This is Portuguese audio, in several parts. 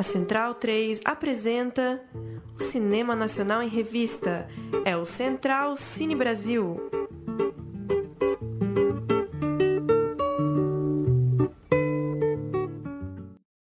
A Central 3 apresenta o Cinema Nacional em Revista. É o Central Cine Brasil.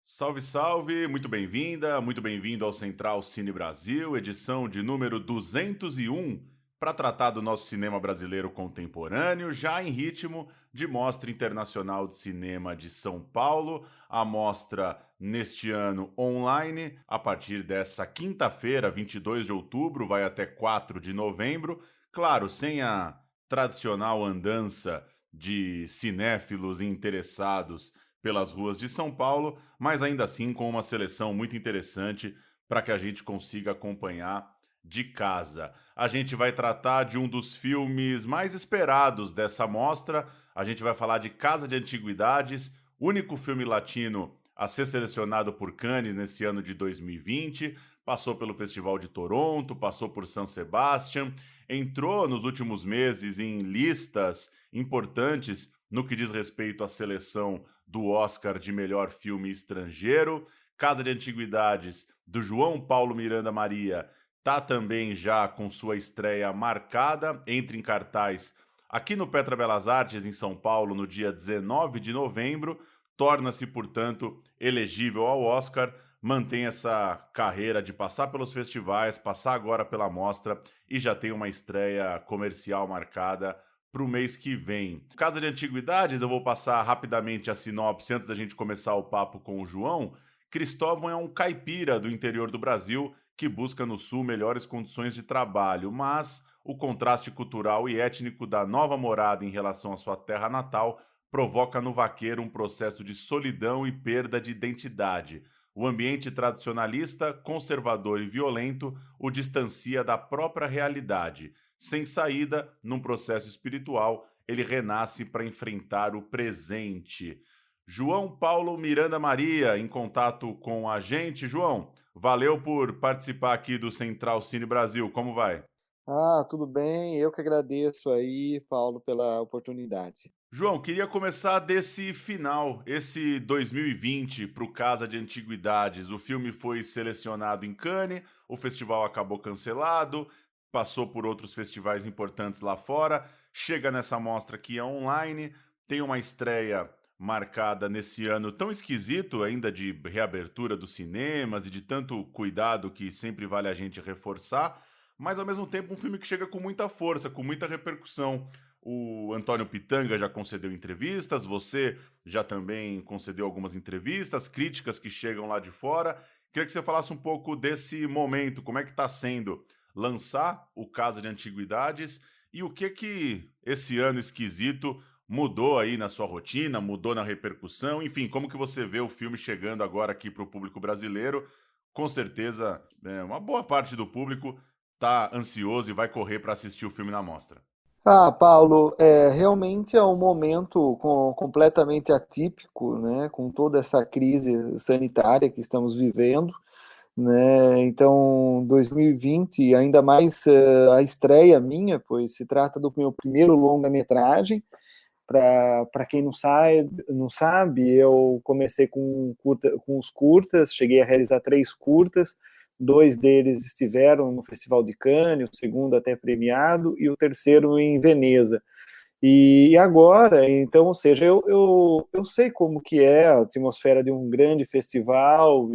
Salve, salve! Muito bem-vinda, muito bem-vindo ao Central Cine Brasil, edição de número 201, para tratar do nosso cinema brasileiro contemporâneo, já em ritmo de Mostra Internacional de Cinema de São Paulo, a mostra neste ano online, a partir dessa quinta-feira, 22 de outubro, vai até 4 de novembro, claro, sem a tradicional andança de cinéfilos interessados pelas ruas de São Paulo, mas ainda assim com uma seleção muito interessante para que a gente consiga acompanhar de casa. A gente vai tratar de um dos filmes mais esperados dessa mostra. A gente vai falar de Casa de Antiguidades, único filme latino a ser selecionado por Cannes nesse ano de 2020. Passou pelo Festival de Toronto, passou por San Sebastián, entrou nos últimos meses em listas importantes no que diz respeito à seleção do Oscar de melhor filme estrangeiro. Casa de Antiguidades, do João Paulo Miranda Maria, está também já com sua estreia marcada, entra em cartaz aqui no Petra Belas Artes, em São Paulo, no dia 19 de novembro, torna-se, portanto, elegível ao Oscar, mantém essa carreira de passar pelos festivais, passar agora pela mostra e já tem uma estreia comercial marcada para o mês que vem. Casa de Antiguidades, eu vou passar rapidamente a sinopse antes da gente começar o papo com o João. Cristóvão é um caipira do interior do Brasil que busca no Sul melhores condições de trabalho, mas o contraste cultural e étnico da nova morada em relação à sua terra natal provoca no vaqueiro um processo de solidão e perda de identidade. O ambiente tradicionalista, conservador e violento o distancia da própria realidade. Sem saída, num processo espiritual, ele renasce para enfrentar o presente. João Paulo Miranda Maria, em contato com a gente. João, valeu por participar aqui do Central Cine Brasil. Como vai? Tudo bem. Eu que agradeço aí, Paulo, pela oportunidade. João, queria começar desse final, esse 2020 para o Casa de Antiguidades. O filme foi selecionado em Cannes, o festival acabou cancelado, passou por outros festivais importantes lá fora, chega nessa mostra que é online, tem uma estreia marcada nesse ano tão esquisito ainda de reabertura dos cinemas e de tanto cuidado que sempre vale a gente reforçar, mas ao mesmo tempo um filme que chega com muita força, com muita repercussão. O Antônio Pitanga já concedeu entrevistas, você já também concedeu algumas entrevistas, críticas que chegam lá de fora. Queria que você falasse um pouco desse momento, como é que está sendo lançar o Casa de Antiguidades e o que esse ano esquisito mudou aí na sua rotina, mudou na repercussão, enfim, como que você vê o filme chegando agora aqui para o público brasileiro? Com certeza, uma boa parte do público está ansioso e vai correr para assistir o filme na mostra. Paulo, realmente é um momento completamente atípico, né, com toda essa crise sanitária que estamos vivendo, né? Então, 2020, ainda mais a estreia minha, pois se trata do meu primeiro longa-metragem. Para quem não sabe, eu comecei com os curtas, cheguei a realizar 3 curtas, 2 deles estiveram no Festival de Cannes, o segundo até premiado, e o terceiro em Veneza. E agora, então, ou seja, eu sei como que é a atmosfera de um grande festival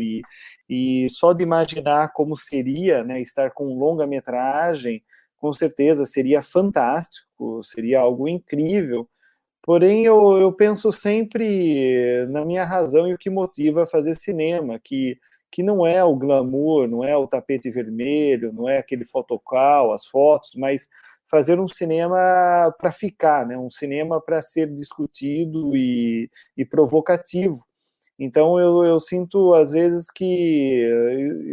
e só de imaginar como seria, né, estar com um longa-metragem, com certeza seria fantástico, seria algo incrível. Porém, eu penso sempre na minha razão e o que motiva a fazer cinema, que não é o glamour, não é o tapete vermelho, não é aquele fotocall, as fotos, mas fazer um cinema para ficar, né? Um cinema para ser discutido e provocativo. Então, eu sinto, às vezes, que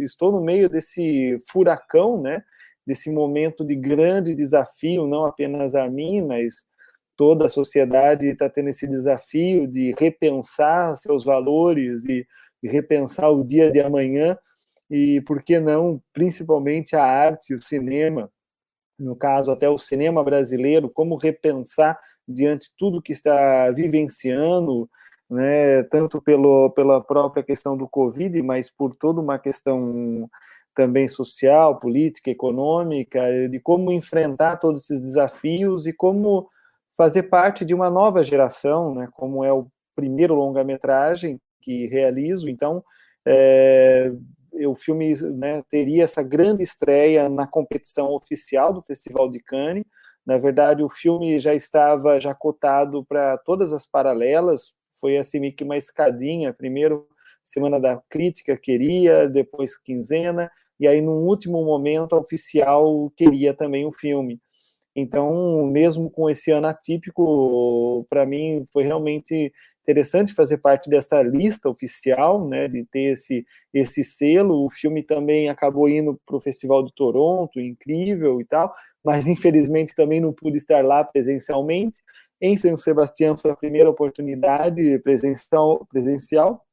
estou no meio desse furacão, né? Desse momento de grande desafio, não apenas a mim, mas toda a sociedade está tendo esse desafio de repensar seus valores e repensar o dia de amanhã e, por que não, principalmente a arte, o cinema, no caso até o cinema brasileiro, como repensar diante de tudo que está vivenciando, né, tanto pela própria questão do Covid, mas por toda uma questão também social, política, econômica, de como enfrentar todos esses desafios e como fazer parte de uma nova geração, né, como é o primeiro longa-metragem que realizo, então o filme, né, teria essa grande estreia na competição oficial do Festival de Cannes. Na verdade, o filme já estava cotado para todas as paralelas, foi assim meio que uma escadinha, primeiro Semana da Crítica queria, depois Quinzena, e aí no último momento a oficial queria também o filme. Então, mesmo com esse ano atípico, para mim foi realmente interessante fazer parte dessa lista oficial, né, de ter esse selo. O filme também acabou indo para o Festival de Toronto, incrível e tal, mas infelizmente também não pude estar lá presencialmente. Em São Sebastião foi a primeira oportunidade presencial,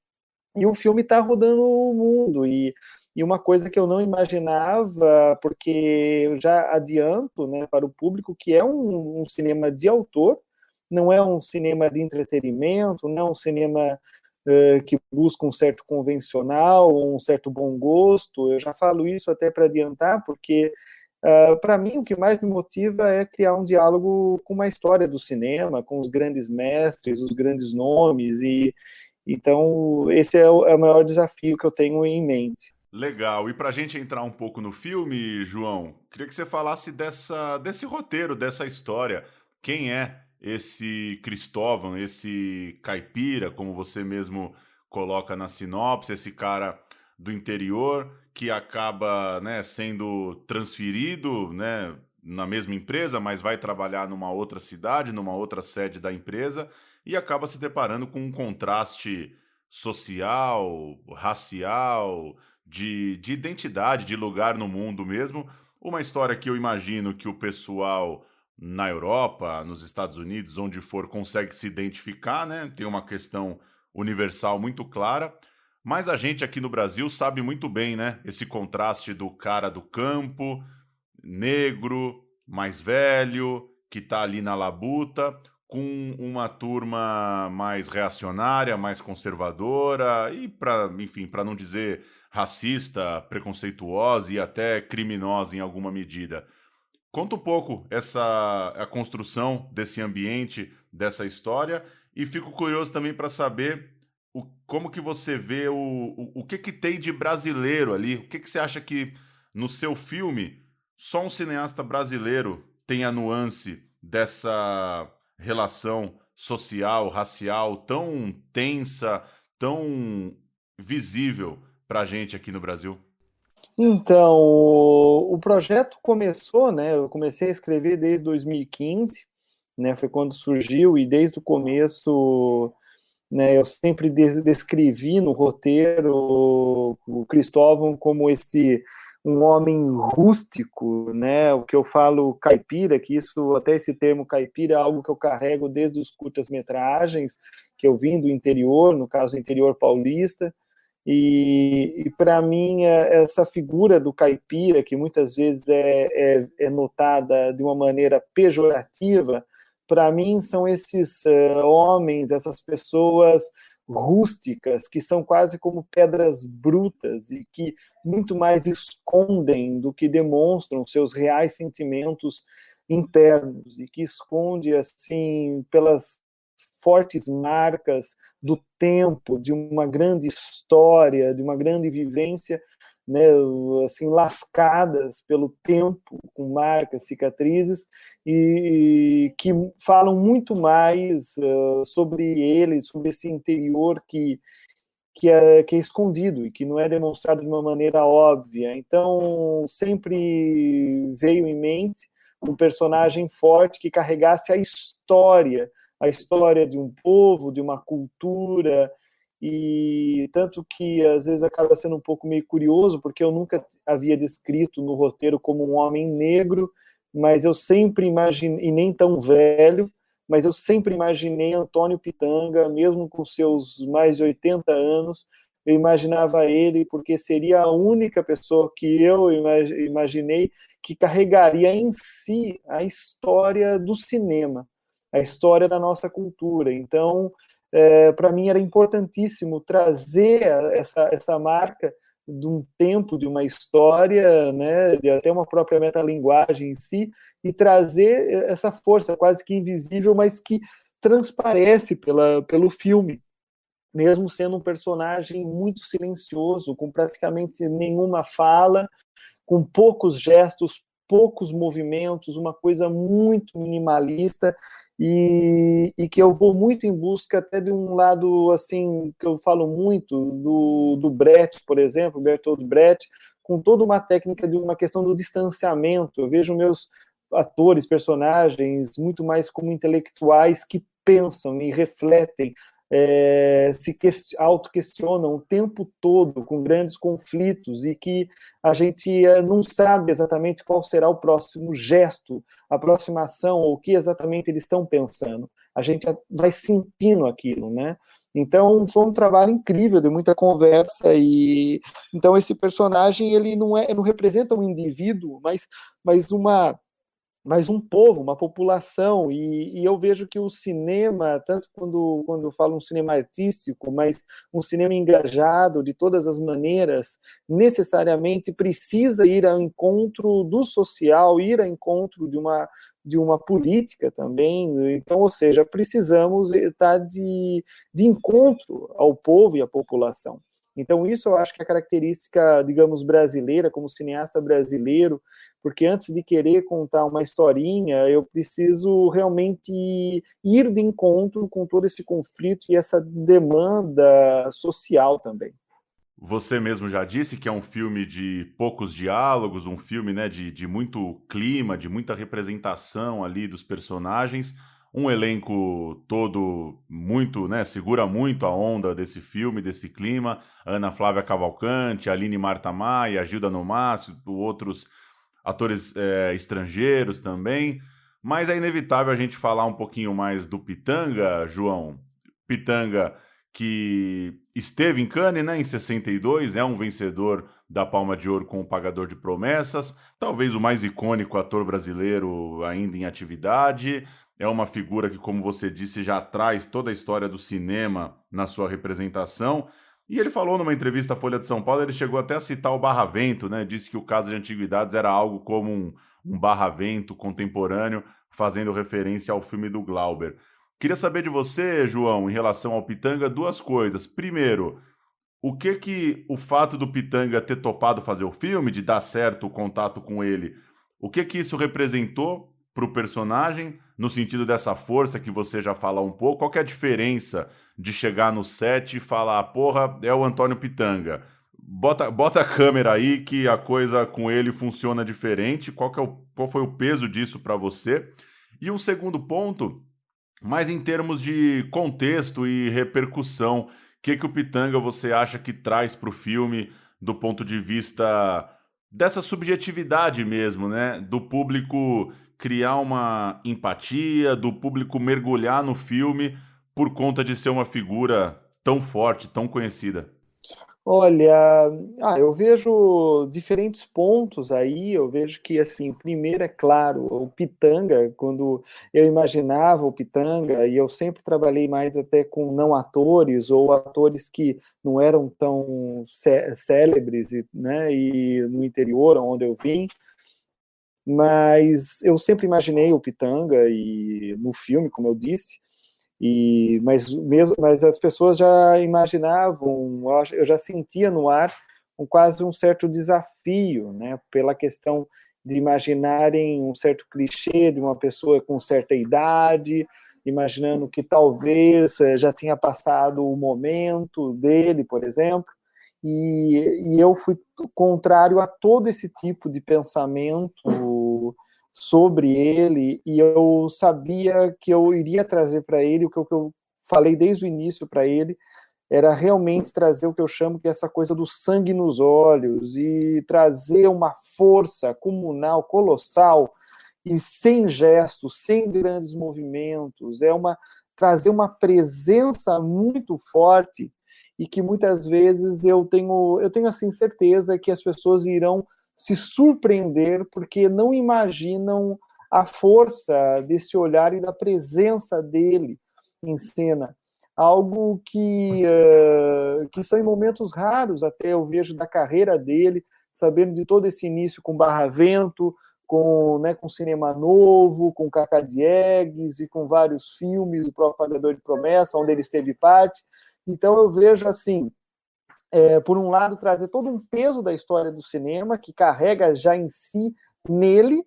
e o filme está rodando o mundo, e uma coisa que eu não imaginava, porque eu já adianto, né, para o público que é um cinema de autor, não é um cinema de entretenimento, não é um cinema que busca um certo convencional, um certo bom gosto. Eu já falo isso até para adiantar, porque para mim o que mais me motiva é criar um diálogo com uma história do cinema, com os grandes mestres, os grandes nomes, e então esse é o maior desafio que eu tenho em mente. Legal. E para a gente entrar um pouco no filme, João, queria que você falasse desse roteiro, dessa história. Quem é esse Cristóvão, esse caipira, como você mesmo coloca na sinopse, esse cara do interior que acaba, né, sendo transferido, né, na mesma empresa, mas vai trabalhar numa outra cidade, numa outra sede da empresa e acaba se deparando com um contraste social, racial, de identidade, de lugar no mundo mesmo. Uma história que eu imagino que o pessoal na Europa, nos Estados Unidos, onde for, consegue se identificar, né? Tem uma questão universal muito clara. Mas a gente aqui no Brasil sabe muito bem, né? Esse contraste do cara do campo, negro, mais velho, que tá ali na labuta, com uma turma mais reacionária, mais conservadora e enfim, para não dizer racista, preconceituosa e até criminosa em alguma medida. Conta um pouco a construção desse ambiente, dessa história, e fico curioso também para saber como que você vê o que tem de brasileiro ali, o que você acha que no seu filme só um cineasta brasileiro tem a nuance dessa relação social, racial tão tensa, tão visível para a gente aqui no Brasil. Então, o projeto começou, né? Eu comecei a escrever desde 2015, né? Foi quando surgiu, e desde o começo, né, eu sempre descrevi no roteiro o Cristóvão como um homem rústico, né? O que eu falo caipira, que isso, até esse termo caipira é algo que eu carrego desde os curtas-metragens que eu vim do interior, no caso interior paulista. E para mim, essa figura do caipira, que muitas vezes é notada de uma maneira pejorativa, para mim são esses homens, essas pessoas rústicas, que são quase como pedras brutas e que muito mais escondem do que demonstram seus reais sentimentos internos, e que esconde assim pelas fortes marcas do tempo, de uma grande história, de uma grande vivência, né, assim, lascadas pelo tempo, com marcas, cicatrizes, e que falam muito mais sobre ele, sobre esse interior que é escondido e que não é demonstrado de uma maneira óbvia. Então, sempre veio em mente um personagem forte que carregasse a história de um povo, de uma cultura, e tanto que às vezes acaba sendo um pouco meio curioso, porque eu nunca havia descrito no roteiro como um homem negro, mas eu sempre imaginei, e nem tão velho, mas eu sempre imaginei Antônio Pitanga, mesmo com seus mais de 80 anos, eu imaginava ele porque seria a única pessoa que eu imaginei que carregaria em si a história do cinema, a história da nossa cultura. Então, para mim era importantíssimo trazer essa marca de um tempo, de uma história, né, de até uma própria metalinguagem em si, e trazer essa força quase que invisível, mas que transparece pelo filme, mesmo sendo um personagem muito silencioso, com praticamente nenhuma fala, com poucos gestos, poucos movimentos, uma coisa muito minimalista, e que eu vou muito em busca até de um lado, assim, que eu falo muito, do Brecht, por exemplo, Bertolt Brecht, com toda uma técnica de uma questão do distanciamento. Eu vejo meus atores, personagens, muito mais como intelectuais que pensam e refletem, se autoquestionam o tempo todo com grandes conflitos, e que a gente não sabe exatamente qual será o próximo gesto, a próxima ação, ou o que exatamente eles estão pensando. A gente vai sentindo aquilo, né? Então foi um trabalho incrível, de muita conversa, e então esse personagem ele não representa um indivíduo, mas um povo, uma população, e eu vejo que o cinema, tanto quando eu falo um cinema artístico, mas um cinema engajado de todas as maneiras, necessariamente precisa ir ao encontro do social, ir ao encontro de uma política também. Então, ou seja, precisamos estar de encontro ao povo e à população. Então, isso eu acho que é a característica, digamos, brasileira, como cineasta brasileiro, porque antes de querer contar uma historinha, eu preciso realmente ir de encontro com todo esse conflito e essa demanda social também. Você mesmo já disse que é um filme de poucos diálogos, um filme, né, de muito clima, de muita representação ali dos personagens, um elenco todo muito, né, segura muito a onda desse filme, desse clima. Ana Flávia Cavalcante, Aline Marta Maia, Gilda Nomácio, outros atores estrangeiros também. Mas é inevitável a gente falar um pouquinho mais do Pitanga, João. Pitanga, que esteve em Cannes, né, em 62, é um vencedor da Palma de Ouro com O Pagador de Promessas, talvez o mais icônico ator brasileiro ainda em atividade. É uma figura que, como você disse, já traz toda a história do cinema na sua representação. E ele falou numa entrevista à Folha de São Paulo, ele chegou até a citar o Barravento, né? Disse que o Casa de Antiguidades era algo como um Barravento contemporâneo, fazendo referência ao filme do Glauber. Queria saber de você, João, em relação ao Pitanga, duas coisas. Primeiro, o que o fato do Pitanga ter topado fazer o filme, de dar certo o contato com ele, o que isso representou para o personagem, no sentido dessa força que você já fala um pouco? Qual que é a diferença de chegar no set e falar, porra, é o Antônio Pitanga? Bota a câmera aí que a coisa com ele funciona diferente. Qual foi o peso disso para você? E um segundo ponto, mas em termos de contexto e repercussão, o que o Pitanga você acha que traz para o filme do ponto de vista dessa subjetividade mesmo, né? Do público criar uma empatia, do público mergulhar no filme por conta de ser uma figura tão forte, tão conhecida. Olha, eu vejo diferentes pontos aí. Eu vejo que, assim, primeiro, é claro, o Pitanga, quando eu imaginava o Pitanga, e eu sempre trabalhei mais até com não atores, ou atores que não eram tão célebres, né, e no interior, onde eu vim, mas eu sempre imaginei o Pitanga, e no filme, como eu disse, mas as pessoas já imaginavam, eu já sentia no ar quase um certo desafio, né, pela questão de imaginarem um certo clichê de uma pessoa com certa idade, imaginando que talvez já tinha passado o momento dele, por exemplo, e eu fui contrário a todo esse tipo de pensamento sobre ele, e eu sabia que eu iria trazer para ele o que eu falei desde o início para ele, era realmente trazer o que eu chamo que é essa coisa do sangue nos olhos, e trazer uma força comunal, colossal, e sem gestos, sem grandes movimentos, trazer uma presença muito forte, e que muitas vezes eu tenho assim certeza que as pessoas irão se surpreender porque não imaginam a força desse olhar e da presença dele em cena. algo que são em momentos raros, até eu vejo da carreira dele, sabendo de todo esse início com Barra Vento, com Cinema Novo, com Cacá Diegues e com vários filmes, o próprio Pagador de Promessa, onde ele esteve parte. Então eu vejo assim, por um lado, trazer todo um peso da história do cinema, que carrega já em si nele,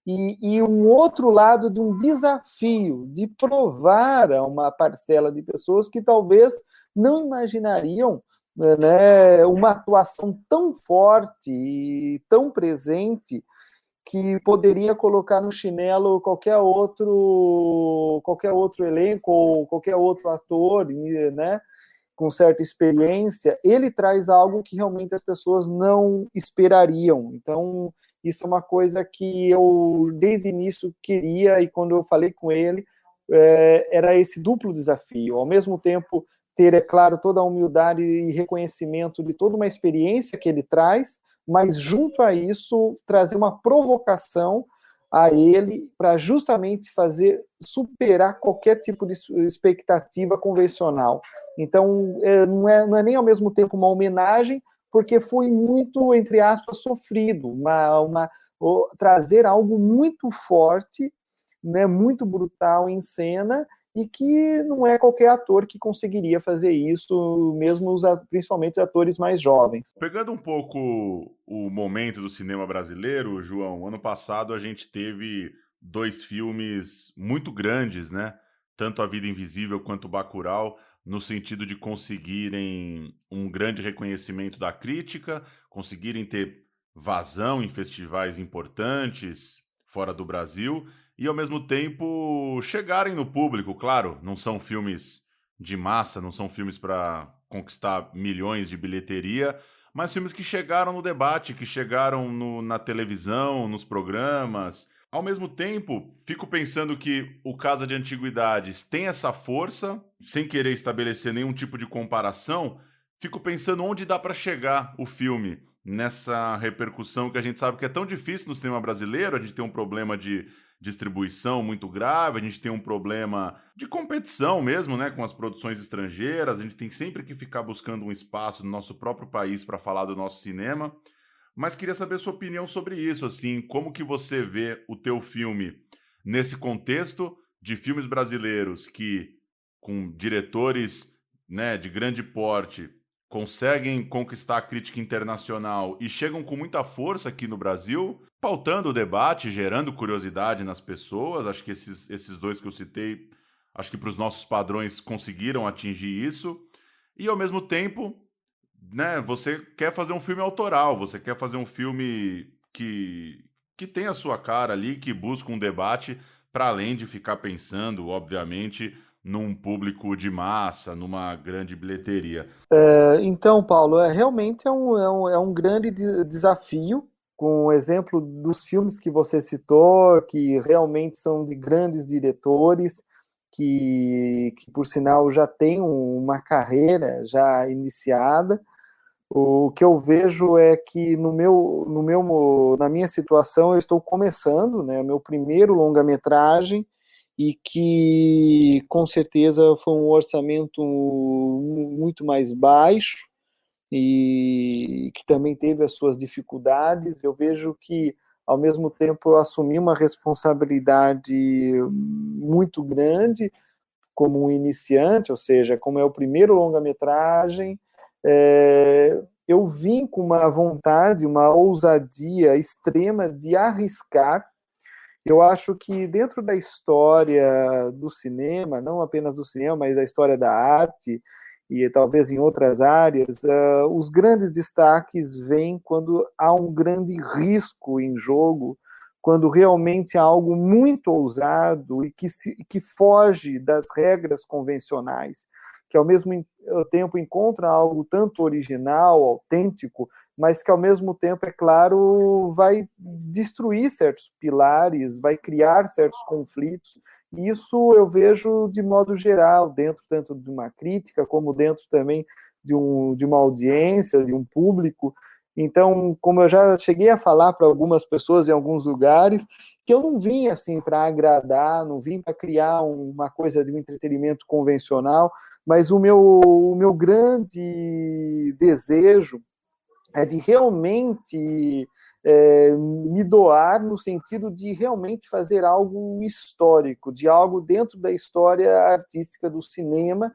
e um outro lado de um desafio de provar a uma parcela de pessoas que talvez não imaginariam, né, uma atuação tão forte e tão presente que poderia colocar no chinelo qualquer outro elenco ou qualquer outro ator, né, com certa experiência. Ele traz algo que realmente as pessoas não esperariam. Então, isso é uma coisa que eu, desde o início, queria, e quando eu falei com ele, era esse duplo desafio. Ao mesmo tempo, ter, é claro, toda a humildade e reconhecimento de toda uma experiência que ele traz, mas, junto a isso, trazer uma provocação a ele para justamente fazer superar qualquer tipo de expectativa convencional. Então, não é nem ao mesmo tempo uma homenagem, porque foi muito, entre aspas, sofrido, trazer algo muito forte, né, muito brutal em cena, e que não é qualquer ator que conseguiria fazer isso, mesmo principalmente os atores mais jovens. Pegando um pouco o momento do cinema brasileiro, João, ano passado a gente teve 2 filmes muito grandes, né? Tanto A Vida Invisível quanto Bacurau, no sentido de conseguirem um grande reconhecimento da crítica, conseguirem ter vazão em festivais importantes fora do Brasil e, ao mesmo tempo, chegarem no público. Claro, não são filmes de massa, não são filmes para conquistar milhões de bilheteria, mas filmes que chegaram no debate, que chegaram na televisão, nos programas. Ao mesmo tempo, fico pensando que o Casa de Antiguidades tem essa força, sem querer estabelecer nenhum tipo de comparação, fico pensando onde dá para chegar o filme nessa repercussão que a gente sabe que é tão difícil no cinema brasileiro. A gente tem um problema de distribuição muito grave, a gente tem um problema de competição mesmo, né, com as produções estrangeiras, a gente tem sempre que ficar buscando um espaço no nosso próprio país para falar do nosso cinema. Mas queria saber a sua opinião sobre isso, assim, como que você vê o teu filme nesse contexto de filmes brasileiros que, com diretores, né, de grande porte, conseguem conquistar a crítica internacional e chegam com muita força aqui no Brasil, pautando o debate, gerando curiosidade nas pessoas. Acho que esses 2 que eu citei, acho que para os nossos padrões conseguiram atingir isso. E, ao mesmo tempo, né, você quer fazer um filme autoral, você quer fazer um filme que tem a sua cara ali, que busca um debate, para além de ficar pensando, obviamente, num público de massa, numa grande bilheteria. Então, Paulo, realmente é um grande desafio, com o exemplo dos filmes que você citou, que realmente são de grandes diretores, que por sinal já têm uma carreira já iniciada. O que eu vejo é que na minha situação eu estou começando, né, meu primeiro longa-metragem, e que com certeza foi um orçamento muito mais baixo e que também teve as suas dificuldades. Eu vejo que, ao mesmo tempo, eu assumi uma responsabilidade muito grande como um iniciante, ou seja, como é o primeiro longa-metragem, eu vim com uma vontade, uma ousadia extrema de arriscar. Eu acho que dentro da história do cinema, não apenas do cinema, mas da história da arte e talvez em outras áreas, os grandes destaques vêm quando há um grande risco em jogo, quando realmente há algo muito ousado e que foge das regras convencionais, que ao mesmo tempo encontra algo tanto original, autêntico, mas que ao mesmo tempo, é claro, vai destruir certos pilares, vai criar certos conflitos. E isso eu vejo de modo geral, dentro tanto de uma crítica, como dentro também de uma audiência, de um público. Então, como eu já cheguei a falar para algumas pessoas em alguns lugares, que eu não vim assim para agradar, não vim para criar uma coisa de um entretenimento convencional, mas o meu grande desejo é de realmente me doar no sentido de realmente fazer algo histórico, de algo dentro da história artística do cinema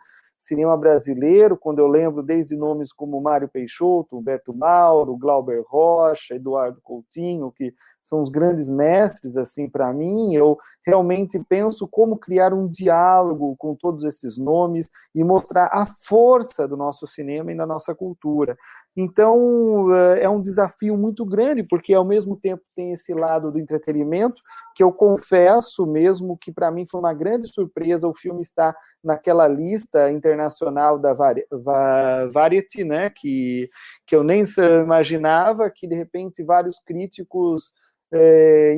brasileiro, quando eu lembro desde nomes como Mário Peixoto, Humberto Mauro, Glauber Rocha, Eduardo Coutinho, que são os grandes mestres assim para mim, eu realmente penso como criar um diálogo com todos esses nomes e mostrar a força do nosso cinema e da nossa cultura. Então, é um desafio muito grande, porque ao mesmo tempo tem esse lado do entretenimento, que eu confesso mesmo que para mim foi uma grande surpresa o filme estar naquela lista internacional da Variety, né, que eu nem imaginava, que de repente vários críticos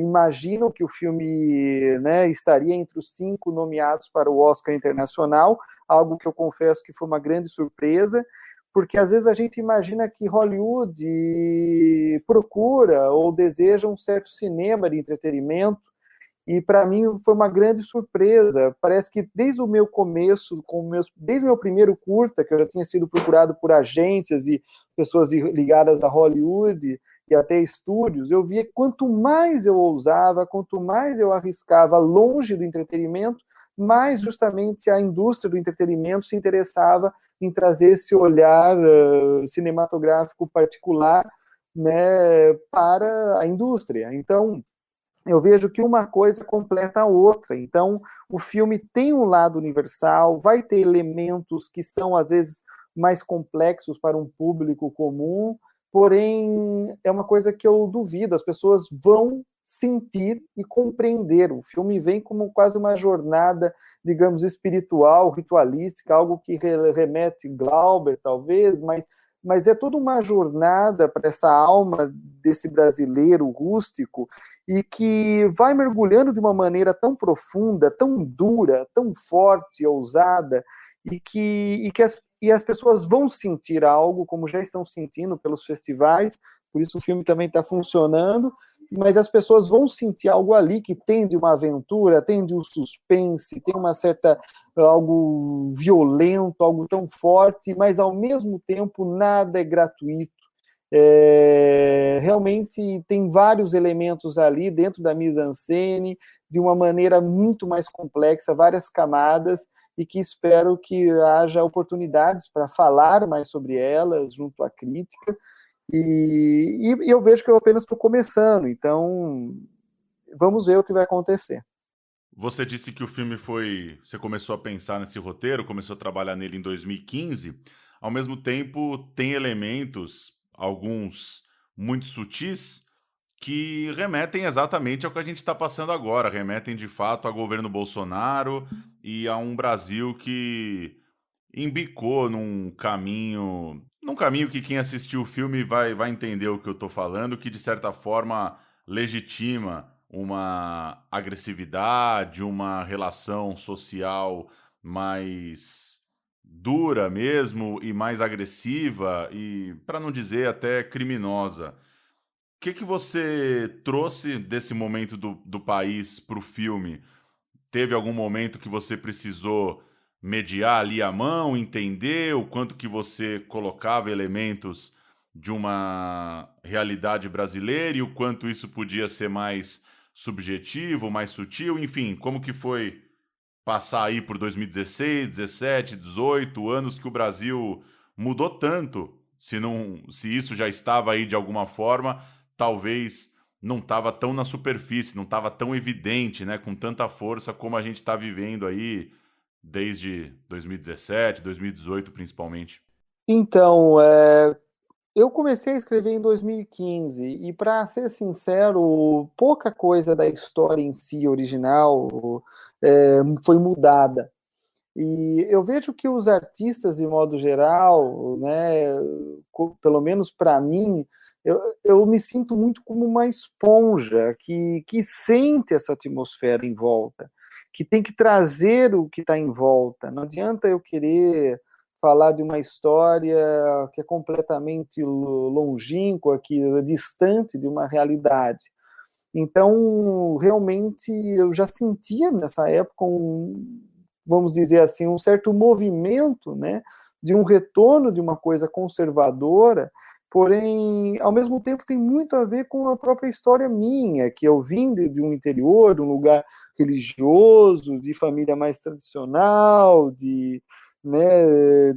imaginam que o filme, né, estaria entre os 5 nomeados para o Oscar Internacional, algo que eu confesso que foi uma grande surpresa, porque às vezes a gente imagina que Hollywood procura ou deseja um certo cinema de entretenimento, e para mim foi uma grande surpresa. Parece que desde o meu começo, desde o meu primeiro curta, que eu já tinha sido procurado por agências e pessoas ligadas a Hollywood e até estúdios, eu via que quanto mais eu ousava, quanto mais eu arriscava longe do entretenimento, mais justamente a indústria do entretenimento se interessava em trazer esse olhar cinematográfico particular, né, para a indústria. Então, eu vejo que uma coisa completa a outra. Então, o filme tem um lado universal, vai ter elementos que são, às vezes, mais complexos para um público comum, porém, é uma coisa que eu duvido, as pessoas vão sentir e compreender. O filme vem como quase uma jornada, digamos, espiritual, ritualística, algo que remete Glauber, talvez, mas é toda uma jornada para essa alma desse brasileiro rústico e que vai mergulhando de uma maneira tão profunda, tão dura, tão forte, ousada, e as pessoas vão sentir algo, como já estão sentindo pelos festivais, por isso o filme também está funcionando, mas as pessoas vão sentir algo ali que tem de uma aventura, tem de um suspense, tem uma certa algo violento, algo tão forte, mas ao mesmo tempo nada é gratuito. Realmente tem vários elementos ali dentro da mise-en-scène, de uma maneira muito mais complexa, várias camadas, e que espero que haja oportunidades para falar mais sobre elas junto à crítica, e eu vejo que eu apenas estou começando, então vamos ver o que vai acontecer. Você disse que o filme foi. Você começou a pensar nesse roteiro, começou a trabalhar nele em 2015. Ao mesmo tempo, tem elementos, alguns muito sutis, que remetem exatamente ao que a gente está passando agora. Remetem de fato ao governo Bolsonaro e a um Brasil que embicou num caminho que quem assistiu o filme vai entender o que eu estou falando, que de certa forma legitima uma agressividade, uma relação social mais dura mesmo e mais agressiva e, para não dizer até criminosa. O que você trouxe desse momento do país para o filme? Teve algum momento que você precisou mediar ali a mão, entender o quanto que você colocava elementos de uma realidade brasileira e o quanto isso podia ser mais subjetivo, mais sutil, enfim, como que foi passar aí por 2016, 17, 18 anos que o Brasil mudou tanto, se isso já estava aí de alguma forma, talvez não estava tão na superfície, não estava tão evidente, né, com tanta força como a gente está vivendo aí desde 2017, 2018 principalmente. Então, eu comecei a escrever em 2015 e, para ser sincero, pouca coisa da história em si original foi mudada. E eu vejo que os artistas, de modo geral, né, pelo menos para mim, eu me sinto muito como uma esponja que sente essa atmosfera em volta, que tem que trazer o que está em volta. Não adianta eu querer falar de uma história que é completamente longínqua, que é distante de uma realidade. Então, realmente, eu já sentia nessa época vamos dizer assim, um certo movimento, né, de um retorno de uma coisa conservadora, porém, ao mesmo tempo, tem muito a ver com a própria história minha, que eu vim de um interior, de um lugar religioso, de família mais tradicional, de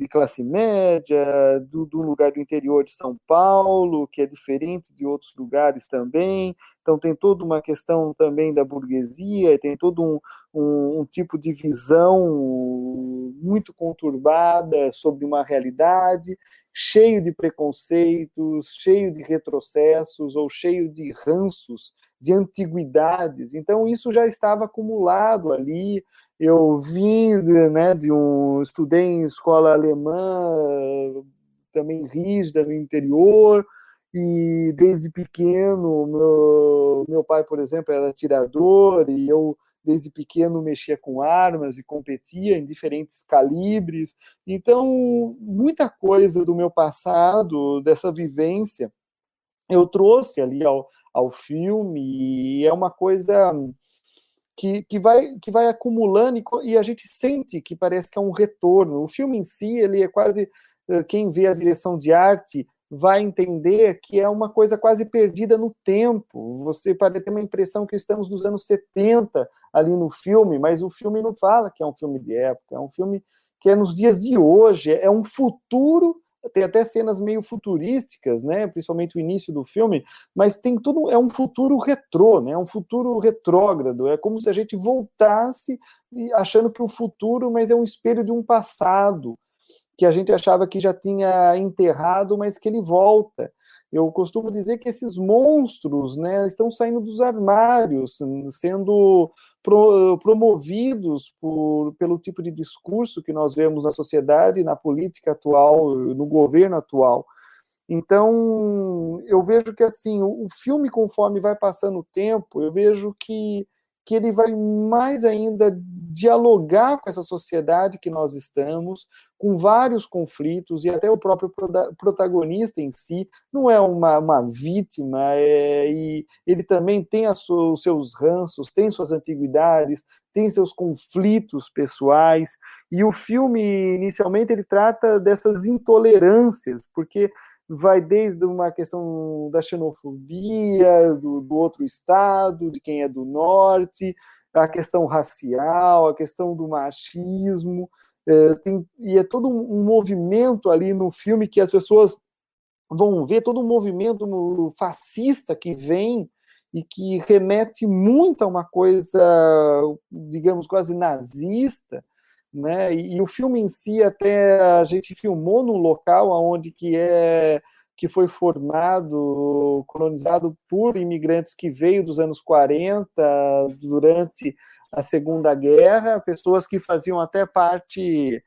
classe média, do lugar do interior de São Paulo, que é diferente de outros lugares também. Então, tem toda uma questão também da burguesia, tem todo um tipo de visão muito conturbada sobre uma realidade, cheio de preconceitos, cheio de retrocessos ou cheio de ranços, de antiguidades. Então, isso já estava acumulado ali. Eu vim, né, estudei em escola alemã, também rígida no interior, e desde pequeno, meu pai, por exemplo, era atirador, e eu, desde pequeno, mexia com armas e competia em diferentes calibres. Então, muita coisa do meu passado, dessa vivência, eu trouxe ali ao filme, e é uma coisa que vai acumulando e a gente sente que parece que é um retorno. O filme em si, ele é quase, quem vê a direção de arte vai entender que é uma coisa quase perdida no tempo. Você pode ter uma impressão que estamos nos anos 70 ali no filme, mas o filme não fala que é um filme de época, é um filme que é nos dias de hoje, é um futuro. Tem até cenas meio futurísticas, né? Principalmente o início do filme, mas tem tudo, é um futuro retrô, né? É um futuro retrógrado, é como se a gente voltasse achando que o futuro, mas é um espelho de um passado que a gente achava que já tinha enterrado, mas que ele volta. Eu costumo dizer que esses monstros, né, estão saindo dos armários, sendo promovidos pelo tipo de discurso que nós vemos na sociedade, na política atual, no governo atual. Então, eu vejo que assim, o filme, conforme vai passando o tempo, eu vejo que ele vai mais ainda dialogar com essa sociedade que nós estamos, com vários conflitos, e até o próprio protagonista em si não é uma vítima, e ele também tem os seus ranços, tem suas antiguidades, tem seus conflitos pessoais, e o filme, inicialmente, ele trata dessas intolerâncias, porque vai desde uma questão da xenofobia, do outro estado, de quem é do norte, a questão racial, a questão do machismo, e é todo um movimento ali no filme que as pessoas vão ver, todo um movimento fascista que vem e que remete muito a uma coisa, digamos, quase nazista, né? E o filme em si, até a gente filmou num local onde que foi formado, colonizado por imigrantes que veio dos anos 40, durante a Segunda Guerra, pessoas que faziam até parte,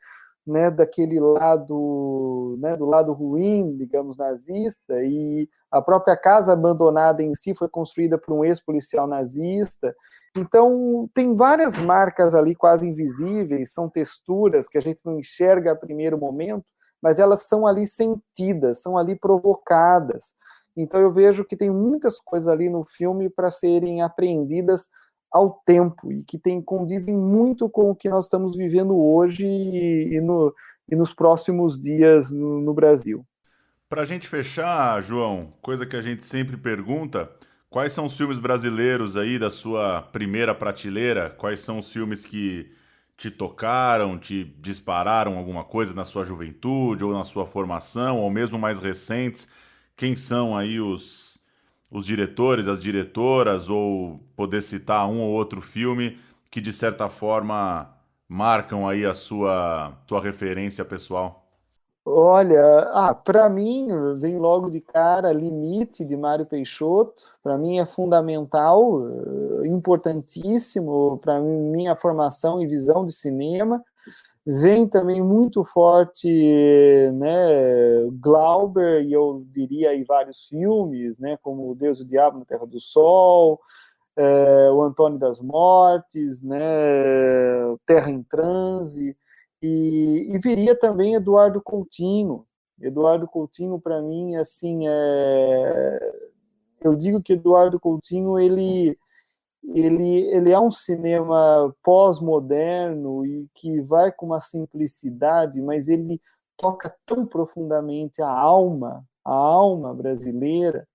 né, daquele lado, né, do lado ruim, digamos, nazista, e a própria casa abandonada em si foi construída por um ex-policial nazista. Então, tem várias marcas ali quase invisíveis, são texturas que a gente não enxerga a primeiro momento, mas elas são ali sentidas, são ali provocadas. Então, eu vejo que tem muitas coisas ali no filme para serem apreendidas ao tempo e que condizem muito com o que nós estamos vivendo hoje e nos próximos dias no Brasil. Para a gente fechar, João, coisa que a gente sempre pergunta, quais são os filmes brasileiros aí da sua primeira prateleira? Quais são os filmes que te tocaram, te dispararam alguma coisa na sua juventude ou na sua formação, ou mesmo mais recentes? Quem são aí os diretores, as diretoras, ou poder citar um ou outro filme que de certa forma marcam aí a sua referência pessoal? Olha, para mim, vem logo de cara Limite, de Mário Peixoto. Para mim é fundamental, importantíssimo para minha formação e visão de cinema. Vem também muito forte, né, Glauber, e eu diria aí vários filmes, né, como O Deus e o Diabo na Terra do Sol, o Antônio das Mortes, né, Terra em Transe. E viria também Eduardo Coutinho. Eduardo Coutinho, para mim, assim, eu digo que Eduardo Coutinho, ele é um cinema pós-moderno e que vai com uma simplicidade, mas ele toca tão profundamente a alma brasileira,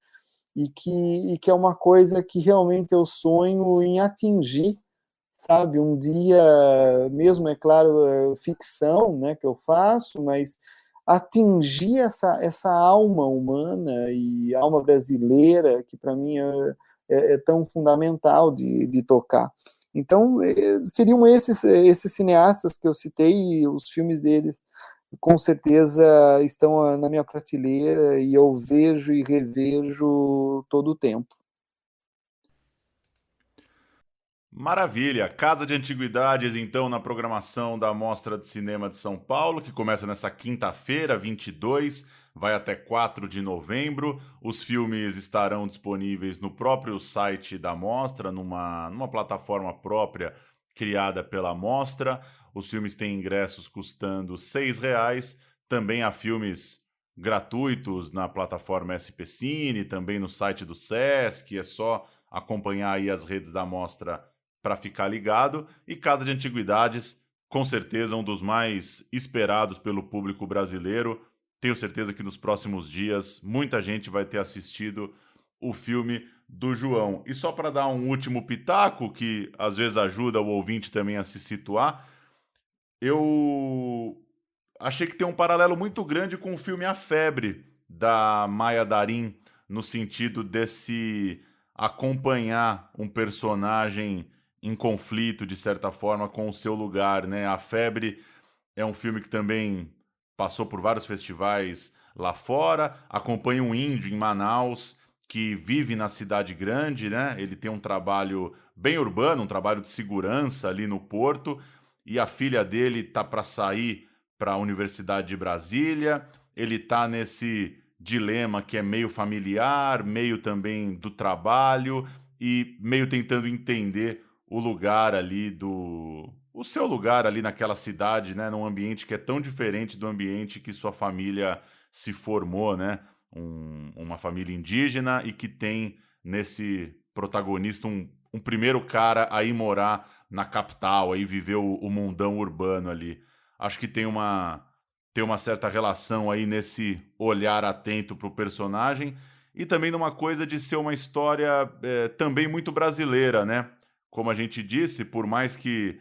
e que é uma coisa que realmente eu sonho em atingir, sabe? Um dia, mesmo, é claro, ficção, né, que eu faço, mas atingir essa alma humana e alma brasileira, que para mim é tão fundamental de tocar. Então, seriam esses cineastas que eu citei, e os filmes dele com certeza estão na minha prateleira e eu vejo e revejo todo o tempo. Maravilha! Casa de Antiguidades, então, na programação da Mostra de Cinema de São Paulo, que começa nessa quinta-feira, 22, vai até 4 de novembro. Os filmes estarão disponíveis no próprio site da Mostra, numa plataforma própria criada pela Mostra. Os filmes têm ingressos custando R$ 6. Também há filmes gratuitos na plataforma SP Cine, também no site do Sesc. É só acompanhar aí as redes da Mostra para ficar ligado. E Casa de Antiguidades, com certeza um dos mais esperados pelo público brasileiro. Tenho certeza que nos próximos dias muita gente vai ter assistido o filme do João. E só para dar um último pitaco, que às vezes ajuda o ouvinte também a se situar, eu achei que tem um paralelo muito grande com o filme A Febre, da Maya Darin, no sentido desse acompanhar um personagem em conflito, de certa forma, com o seu lugar, né? A Febre é um filme que também passou por vários festivais lá fora, acompanha um índio em Manaus que vive na cidade grande, né? Ele tem um trabalho bem urbano, um trabalho de segurança ali no porto, e a filha dele tá para sair para a Universidade de Brasília. Ele tá nesse dilema que é meio familiar, meio também do trabalho e meio tentando entender o lugar ali o seu lugar ali naquela cidade, né, num ambiente que é tão diferente do ambiente que sua família se formou, né? Uma família indígena e que tem nesse protagonista um primeiro cara a ir morar na capital, aí viver o mundão urbano ali. Acho que tem uma certa relação aí nesse olhar atento para o personagem e também numa coisa de ser uma história também muito brasileira, né? Como a gente disse, por mais que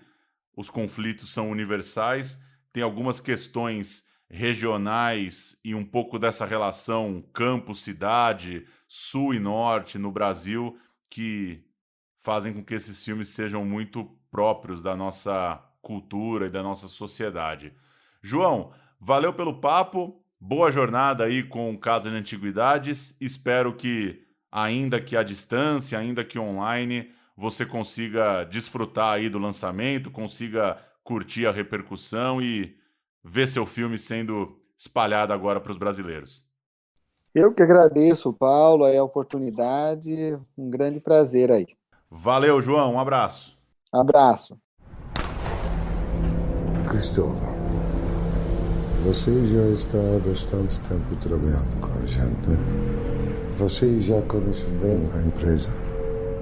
os conflitos são universais, tem algumas questões regionais e um pouco dessa relação campo-cidade, sul e norte no Brasil, que fazem com que esses filmes sejam muito próprios da nossa cultura e da nossa sociedade. João, valeu pelo papo, boa jornada aí com Casa de Antiguidades, espero que, ainda que à distância, ainda que online, você consiga desfrutar aí do lançamento, consiga curtir a repercussão e ver seu filme sendo espalhado agora para os brasileiros. Eu que agradeço, Paulo, a oportunidade, um grande prazer aí. Valeu, João, um abraço. Abraço. Cristóvão, você já está há bastante tempo trabalhando com a gente, né? Você já conhece bem a empresa.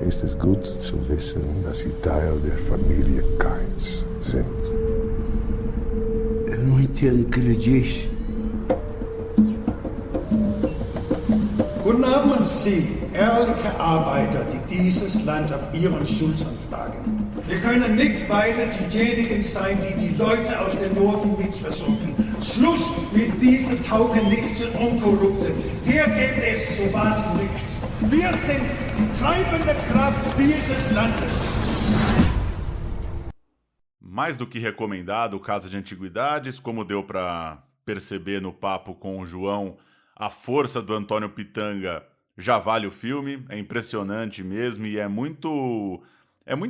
Estes gut zu wissen, dass Sie Teil der Familie Kainz sind. Eu não entendo o que ele diz. Guten Abend, Sie, ehrliche Arbeiter, die dieses Land auf Ihren Schultern tragen. Wir können nicht weiter diejenigen sein, die die Leute aus dem Norden mit versuchen. Schluss mit diesen Taugenichtsen und Korrupten. Hier gibt es sowas nicht. Wir sind die treibende Kraft dieses Landes. Mais do que recomendado, Casa de Antiguidades, como deu para perceber no papo com o João, a força do Antônio Pitanga já vale o filme, é impressionante mesmo e é muito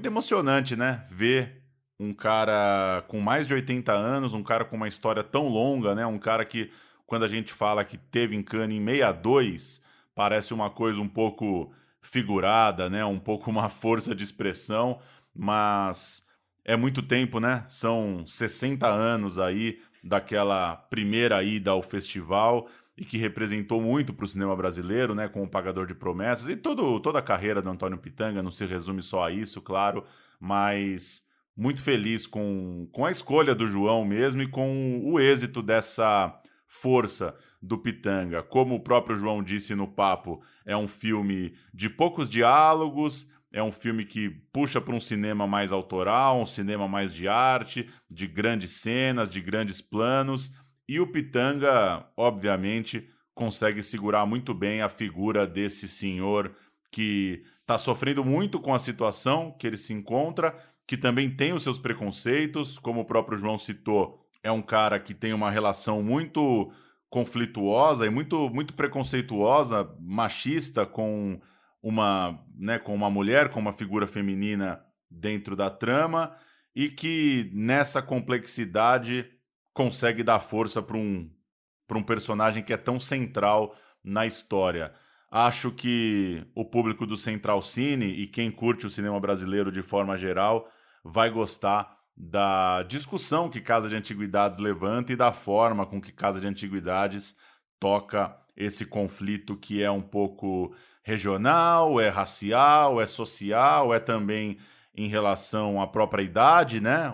emocionante, né? Ver um cara com mais de 80 anos, um cara com uma história tão longa, né? Um cara que, quando a gente fala que teve em Cannes em 62, parece uma coisa um pouco figurada, né? Um pouco uma força de expressão, mas é muito tempo, né? São 60 anos aí daquela primeira ida ao festival e que representou muito para o cinema brasileiro, né? Com O Pagador de Promessas e toda a carreira do Antônio Pitanga, não se resume só a isso, claro, mas muito feliz com a escolha do João mesmo e com o êxito dessa força do Pitanga. Como o próprio João disse no papo, é um filme de poucos diálogos, é um filme que puxa para um cinema mais autoral, um cinema mais de arte, de grandes cenas, de grandes planos, e o Pitanga, obviamente, consegue segurar muito bem a figura desse senhor que está sofrendo muito com a situação que ele se encontra, que também tem os seus preconceitos, como o próprio João citou, é um cara que tem uma relação muito conflituosa e muito preconceituosa, machista com uma mulher, com uma figura feminina dentro da trama, e que nessa complexidade consegue dar força para um personagem que é tão central na história. Acho que o público do Central Cine e quem curte o cinema brasileiro de forma geral vai gostar da discussão que Casa de Antiguidades levanta e da forma com que Casa de Antiguidades toca esse conflito que é um pouco regional, é racial, é social, é também em relação à própria idade, né?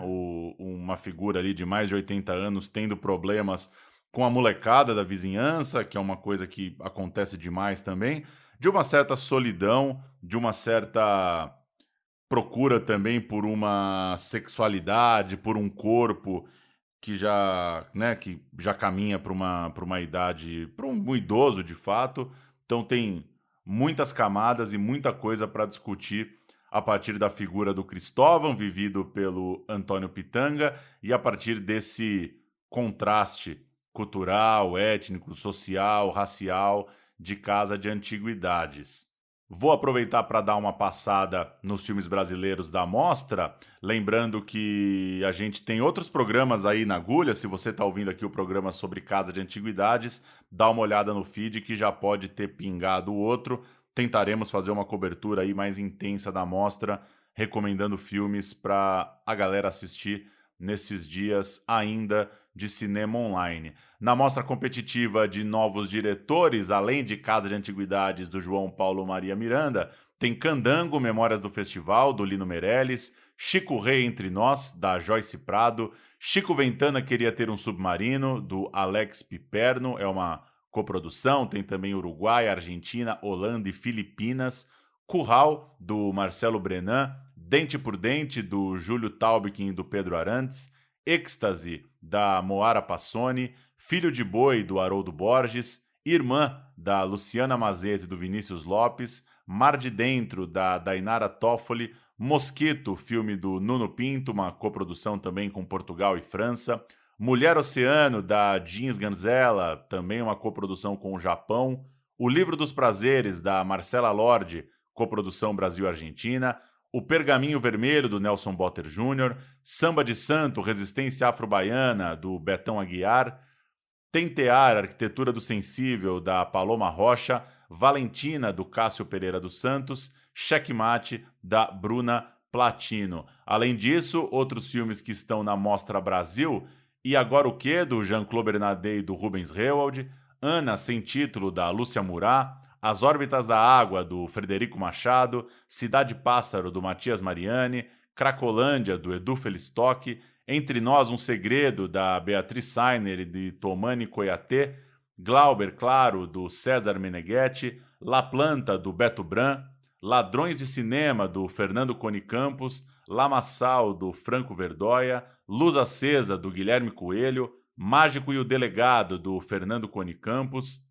Uma figura ali de mais de 80 anos tendo problemas com a molecada da vizinhança, que é uma coisa que acontece demais também, de uma certa solidão, de uma certa procura também por uma sexualidade, por um corpo que já caminha para uma idade, para um idoso de fato. Então tem muitas camadas e muita coisa para discutir a partir da figura do Cristóvão, vivido pelo Antônio Pitanga, e a partir desse contraste cultural, étnico, social, racial de Casa de Antiguidades. Vou aproveitar para dar uma passada nos filmes brasileiros da mostra, lembrando que a gente tem outros programas aí na agulha. Se você está ouvindo aqui o programa sobre Casa de Antiguidades, dá uma olhada no feed que já pode ter pingado o outro. Tentaremos fazer uma cobertura aí mais intensa da mostra, recomendando filmes para a galera assistir nesses dias ainda de cinema online. Na mostra competitiva de novos diretores, além de Casa de Antiguidades do João Paulo Maria Miranda, tem Candango, Memórias do Festival, do Lino Meirelles, Chico Rei Entre Nós, da Joyce Prado, Chico Ventana Queria Ter um Submarino, do Alex Piperno, é uma coprodução, tem também Uruguai, Argentina, Holanda e Filipinas, Curral, do Marcelo Brenan, Dente por Dente, do Júlio Taubkin e do Pedro Arantes, Êxtase, da Moara Passoni, Filho de Boi, do Haroldo Borges, Irmã, da Luciana Mazete e do Vinícius Lopes, Mar de Dentro, da Dainara Toffoli, Mosquito, filme do Nuno Pinto, uma coprodução também com Portugal e França, Mulher Oceano, da Jeans Ganzella, também uma coprodução com o Japão, O Livro dos Prazeres, da Marcela Lorde, coprodução Brasil-Argentina, O Pergaminho Vermelho, do Nelson Botter Jr., Samba de Santo, Resistência Afro-Baiana, do Betão Aguiar, Tentear, Arquitetura do Sensível, da Paloma Rocha, Valentina, do Cássio Pereira dos Santos, Checkmate, da Bruna Platino. Além disso, outros filmes que estão na Mostra Brasil, E Agora o Quê, do Jean-Claude Bernardet e do Rubens Rewald, Ana, Sem Título, da Lúcia Murat, As Órbitas da Água, do Frederico Machado, Cidade Pássaro, do Matias Mariani, Cracolândia, do Edu Felistock, Entre Nós um Segredo, da Beatriz Sainer e de Tomani Coiatê, Glauber, claro, do César Meneghetti, La Planta, do Beto Bran, Ladrões de Cinema, do Fernando Cone Campos, Lamaçal, do Franco Verdoia, Luz Acesa, do Guilherme Coelho, Mágico e o Delegado, do Fernando Cone Campos,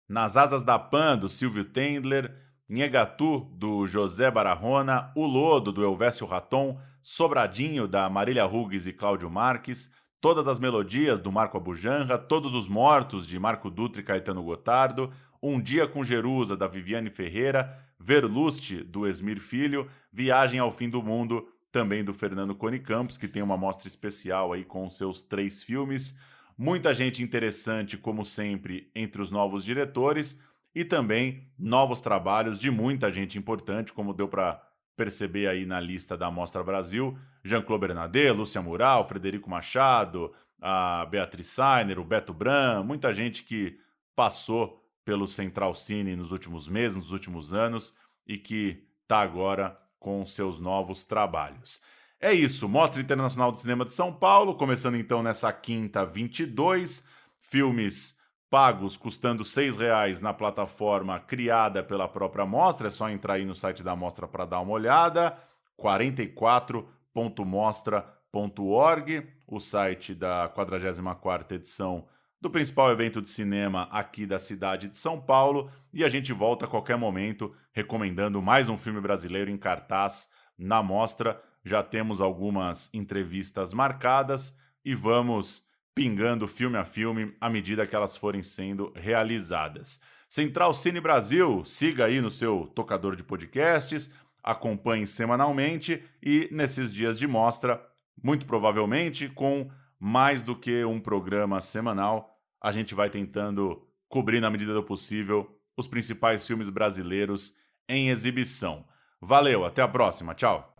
Nas Asas da Pan, do Silvio Tendler, Nhegatu, do José Barahona, O Lodo, do Elvésio Raton, Sobradinho, da Marília Hugues e Cláudio Marques, Todas as Melodias, do Marco Abujanra, Todos os Mortos, de Marco Dutra e Caetano Gotardo, Um Dia com Jerusa, da Viviane Ferreira, Verluste, do Esmir Filho, Viagem ao Fim do Mundo, também do Fernando Cone Campos, que tem uma mostra especial aí com seus 3 filmes. Muita gente interessante, como sempre, entre os novos diretores, e também novos trabalhos de muita gente importante, como deu para perceber aí na lista da Mostra Brasil, Jean-Claude Bernardet, Lúcia Mural, Frederico Machado, a Beatriz Sainer, o Beto Bran, muita gente que passou pelo Central Cine nos últimos meses, nos últimos anos e que está agora com seus novos trabalhos. É isso, Mostra Internacional de Cinema de São Paulo, começando então nessa quinta, 22, filmes pagos custando R$ 6,00 na plataforma criada pela própria Mostra, é só entrar aí no site da Mostra para dar uma olhada, 44.mostra.org, o site da 44ª edição do principal evento de cinema aqui da cidade de São Paulo, e a gente volta a qualquer momento recomendando mais um filme brasileiro em cartaz na Mostra. Já temos algumas entrevistas marcadas e vamos pingando filme a filme à medida que elas forem sendo realizadas. Central Cine Brasil, siga aí no seu tocador de podcasts, acompanhe semanalmente e nesses dias de mostra, muito provavelmente com mais do que um programa semanal, a gente vai tentando cobrir na medida do possível os principais filmes brasileiros em exibição. Valeu, até a próxima, tchau!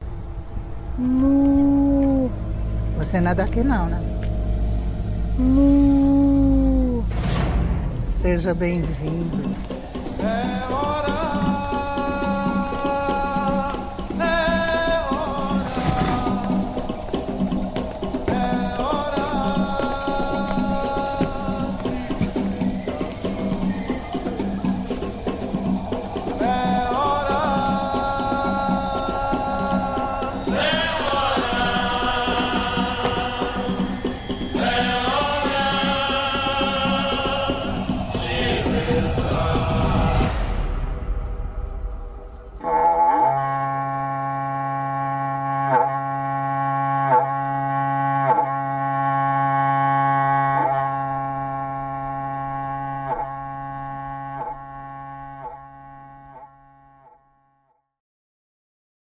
Você não é daqui não, né? Seja bem-vindo.